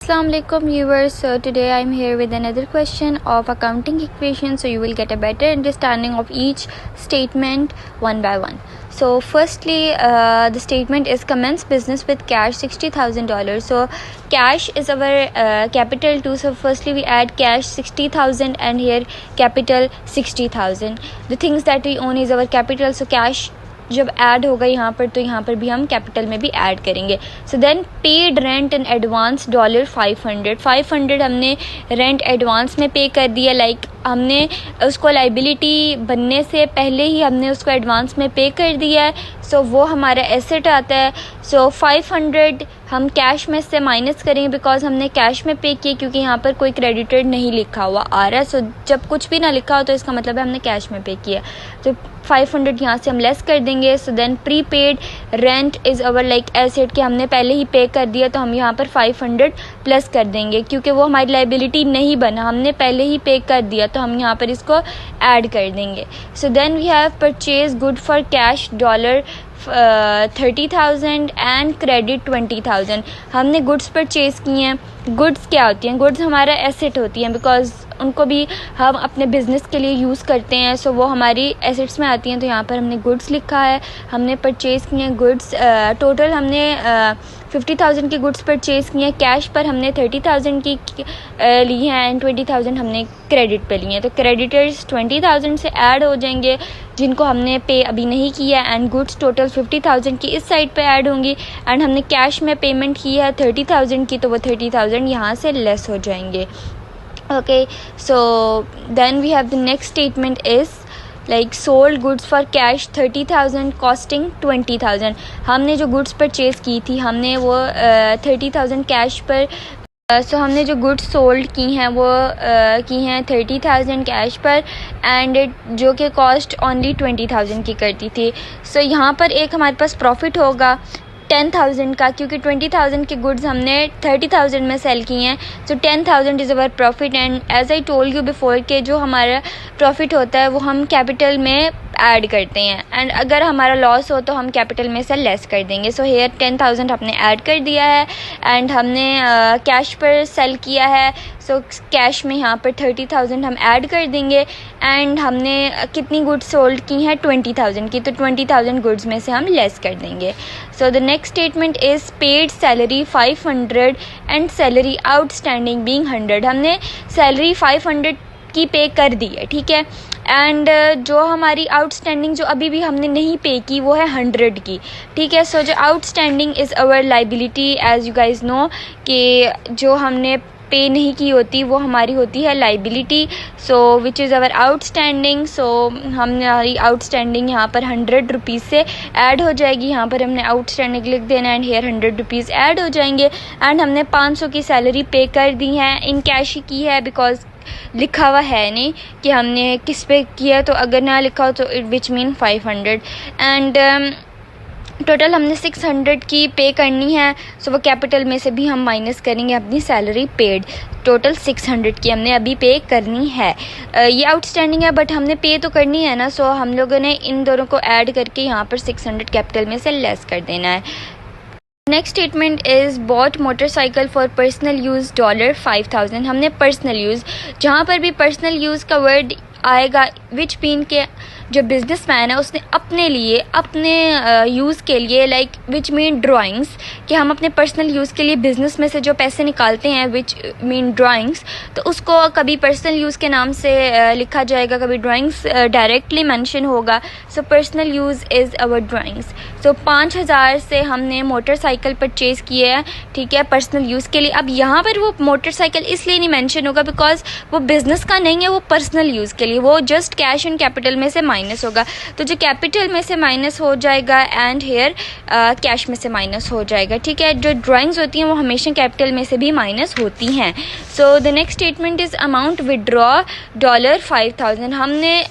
Assalamualaikum viewers. So today I'm here with another question of accounting equation, so you will get a better understanding of each statement one by one. So firstly, the statement is commence business with cash $60,000. So cash is our capital too. So firstly we add cash 60,000 and here capital 60,000. The things that we own is our capital. So cash जब add होगा यहाँ पर तो यहाँ पर भी हम capital में भी ऐड करेंगे. So then paid rent in advance $500 हमने रेंट एडवांस में पे कर दिया. लाइक हमने उसको लाइबिलिटी बनने से पहले ही हमने उसको एडवांस में पे कर दिया है. सो वो हमारा एसेट आता है. सो 500 हम कैश में से माइनस करेंगे बिकॉज हमने कैश में पे किया क्योंकि यहाँ पर कोई क्रेडिटेड नहीं लिखा हुआ आ रहा है. सो जब कुछ भी ना लिखा हो तो इसका मतलब है हमने कैश में पे किया. तो 500 यहाँ से हम लेस कर देंगे. So then prepaid rent is our like asset कि हमने पहले ही पे कर दिया तो हम यहाँ पर 500 प्लस कर देंगे क्योंकि वो हमारी लाइबिलिटी नहीं बना, हमने पहले ही पे कर दिया तो हम यहाँ पर इसको ऐड कर देंगे. So then we have purchase good for cash $30,000 and credit 20,000. हमने गुड्स परचेज़ किए हैं. गुड्स क्या होती हैं? गुड्स हमारा एसेट होती हैं बिकॉज उनको भी हम अपने बिज़नेस के लिए यूज़ करते हैं. सो वो हमारी एसेट्स में आती हैं. तो यहाँ पर हमने गुड्स लिखा है, हमने परचेज़ किए हैं गुड्स. टोटल हमने 50,000 की गुड्स परचेज़ किए हैं. कैश पर हमने 30,000 की ली हैं एंड 20,000 हमने क्रेडिट पे लिए हैं. तो क्रेडिटर्स 20,000 से ऐड हो जाएंगे जिनको हमने पे अभी नहीं किया. एंड गुड्स टोटल 50,000 की इस साइड पे ऐड होंगी एंड हमने कैश में पेमेंट की है 30,000 की तो वो 30,000 यहाँ से लेस हो जाएंगे. Okay, so then we have the next statement is like sold goods for cash 30,000 costing 20,000. हमने जो गुड्स परचेज़ की थी हमने वो 30,000 कैश पर सो हमने जो गुड्स सोल्ड की हैं वो की हैं 30,000 कैश पर एंड जो कि कॉस्ट ओनली 20,000 की करती थी. सो यहाँ पर एक हमारे पास प्रॉफिट होगा 10,000 का क्योंकि 20,000 के गुड्स हमने 30,000 में सेल किए हैं. So 10,000 is our profit and as I told you before के जो हमारा प्रॉफिट होता है वो हम कैपिटल में ऐड करते हैं एंड अगर हमारा लॉस हो तो हम कैपिटल में से लेस कर देंगे. सो हेयर 10,000 हमने ऐड कर दिया है एंड हमने कैश पर सेल किया है. सो कैश में यहाँ पर 30,000 हम ऐड कर देंगे एंड हमने कितनी गुड्स सोल्ड की हैं 20,000 की तो 20,000 गुड्स में से हम लेस कर देंगे. सो the next statement is paid salary 500 and salary outstanding being 100. हमने सैलरी 500 की पे कर दी है, ठीक है. एंड जो हमारी आउटस्टैंडिंग जो अभी भी हमने नहीं पे की वो है 100 की, ठीक है. सो जो outstanding is our liability as you guys know कि जो हमने पे नहीं की होती वो हमारी होती है liability. So which is our outstanding. So हमारी आउटस्टैंडिंग यहाँ पर 100 रुपीज़ से ऐड हो जाएगी. यहाँ पर हमने आउटस्टैंडिंग लिख देना एंड हेयर 100 रुपीज़ ऐड हो जाएंगे एंड हमने 500 की सैलरी पे कर दी है. इन कैश ही की है बिकॉज लिखा हुआ है नहीं कि हमने किस पे किया. तो अगर ना लिखा हो तो it which mean 500 and total हमने 600 की पे करनी है. सो वो कैपिटल में से भी हम माइनस करेंगे अपनी सैलरी पेड. टोटल 600 की हमने अभी पे करनी है. ये आउटस्टैंडिंग है बट हमने पे तो करनी है ना. सो हम लोगों ने इन दोनों को ऐड करके यहाँ पर 600 कैपिटल में से लेस कर देना है. Next statement is bought motorcycle for personal use $5,000. हमने पर्सनल यूज़, जहाँ पर भी पर्सनल यूज़ का वर्ड आएगा विच मीन के जो बिजनेसमैन है उसने अपने लिए अपने यूज़ के लिए लाइक विच मीन ड्राइंग्स कि हम अपने पर्सनल यूज़ के लिए बिज़नेस में से जो पैसे निकालते हैं विच मीन ड्राइंग्स तो उसको कभी पर्सनल यूज़ के नाम से लिखा जाएगा, कभी ड्राइंग्स डायरेक्टली मेंशन होगा. So personal use is our drawings. So 5,000 से हमने मोटरसाइकिल परचेज़ किया है, ठीक है, पर्सनल यूज़ के लिए. अब यहाँ पर वो मोटरसाइकिल इसलिए नहीं मेंशन होगा बिकॉज वो बिज़नेस का नहीं है, वो पर्सनल यूज़ के लिए, वो जस्ट कैश एंड कैपिटल में से माइनस होगा. तो जो कैपिटल में से माइनस हो जाएगा एंड हेयर कैश में से माइनस हो जाएगा, ठीक है. जो ड्राइंग्स होती हैं वो हमेशा कैपिटल में से भी माइनस होती हैं. So the next statement is amount withdraw $5,000. हमने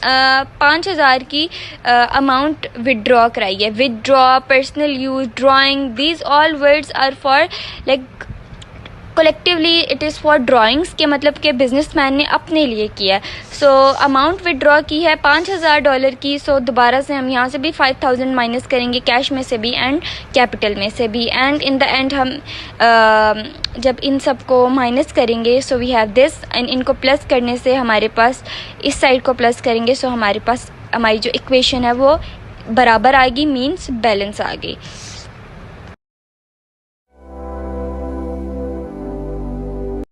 5,000 की अमाउंट विदड्रॉ कराई है. Withdraw, personal use, drawing, these all words are for like collectively it is for drawings के मतलब के बिजनेसमैन ने अपने लिए किया. सो अमाउंट विदड्रॉ की है $5,000 की. सो दोबारा से हम यहाँ से भी 5,000 माइनस करेंगे कैश में से भी एंड कैपिटल में से भी एंड इन द एंड हम जब इन सब को माइनस करेंगे so we have this, and इनको प्लस करने से हमारे पास इस साइड को प्लस करेंगे सो हमारे पास हमारी जो इक्वेशन है वो बराबर आ गई, मीन्स बैलेंस आ गई।